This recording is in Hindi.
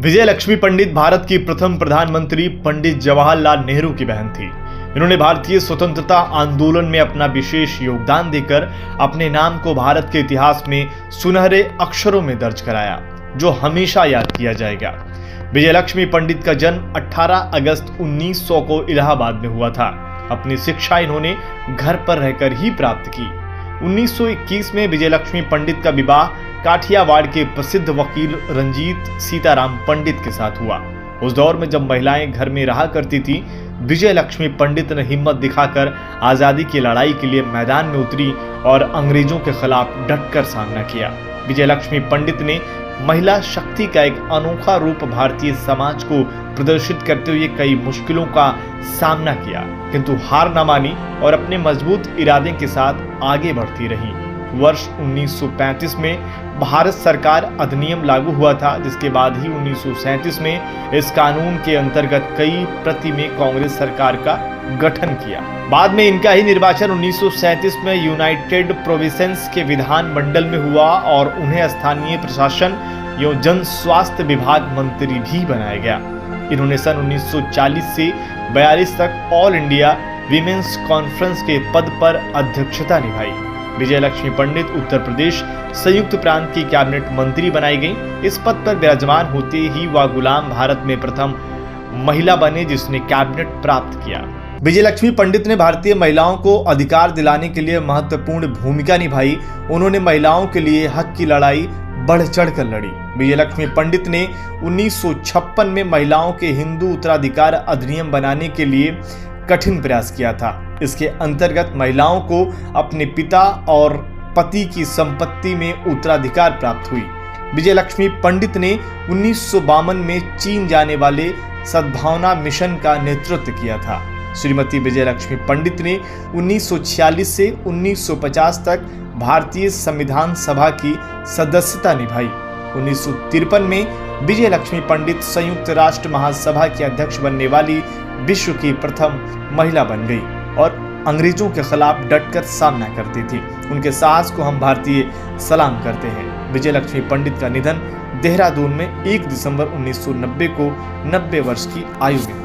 विजय लक्ष्मी पंडित भारत की प्रथम प्रधानमंत्री पंडित जवाहरलाल नेहरू की बहन थी। इन्होंने भारतीय स्वतंत्रता आंदोलन में अपना विशेष योगदान देकर अपने नाम को भारत के इतिहास में सुनहरे अक्षरों में दर्ज कराया, जो हमेशा याद किया जाएगा। विजय लक्ष्मी पंडित का जन्म 18 अगस्त 1900 को इलाहाबाद में हुआ था। अपनी शिक्षा इन्होंने घर पर रहकर ही प्राप्त की। 1921 में विजय लक्ष्मी पंडित का विवाह काठियावाड़ के प्रसिद्ध वकील रंजीत सीताराम पंडित के साथ हुआ। उस दौर में जब महिलाएं घर में रहा करती थी, विजय लक्ष्मी पंडित ने हिम्मत दिखाकर आजादी की लड़ाई के लिए मैदान में उतरी और अंग्रेजों के खिलाफ डटकर सामना किया। विजय लक्ष्मी पंडित ने महिला शक्ति का एक अनोखा रूप भारतीय समाज को प्रदर्शित करते हुए कई मुश्किलों का सामना किया, किंतु हार न मानी और अपने मजबूत इरादे के साथ आगे बढ़ती रही। वर्ष 1935 में भारत सरकार अधिनियम लागू हुआ था, जिसके बाद ही 1937 में इस कानून के अंतर्गत कई प्रति में कांग्रेस सरकार का गठन किया। बाद में इनका ही निर्वाचन 1937 में यूनाइटेड प्रोविंसेस के विधान मंडल में हुआ और उन्हें स्थानीय प्रशासन एवं जन स्वास्थ्य विभाग मंत्री भी बनाया गया। इन्होंने सन 1940 से 42 तक ऑल इंडिया वीमेंस कॉन्फ्रेंस के पद पर अध्यक्षता निभाई। विजय लक्ष्मी पंडित उत्तर प्रदेश संयुक्त प्रांत की कैबिनेट मंत्री बनाई गई। इस पद पर विराजमान होते ही वह गुलाम भारत में प्रथम महिला बने जिसने कैबिनेट प्राप्त किया। विजय लक्ष्मी पंडित ने भारतीय महिलाओं को अधिकार दिलाने के लिए महत्वपूर्ण भूमिका निभाई। उन्होंने महिलाओं के लिए हक की लड़ाई बढ़ चढ़कर लड़ी। विजय लक्ष्मी पंडित ने 1956 में महिलाओं के हिंदू उत्तराधिकार अधिनियम बनाने के लिए कठिन प्रयास किया था। इसके अंतर्गत महिलाओं को अपने पिता और पति की संपत्ति में उत्तराधिकार प्राप्त हुई। विजय लक्ष्मी पंडित ने 1952 में चीन जाने वाले सद्भावना मिशन का नेतृत्व किया था। श्रीमती विजय लक्ष्मी पंडित ने 1946 से 1950 तक भारतीय संविधान सभा की सदस्यता निभाई। 1953 में विजय लक्ष्मी पंडित संयुक्त राष्ट्र महासभा की अध्यक्ष बनने वाली विश्व की प्रथम महिला बन गई और अंग्रेजों के खिलाफ डटकर सामना करती थी। उनके साहस को हम भारतीय सलाम करते हैं। विजय लक्ष्मी पंडित का निधन देहरादून में 1 दिसंबर 1990 को 90 वर्ष की आयु में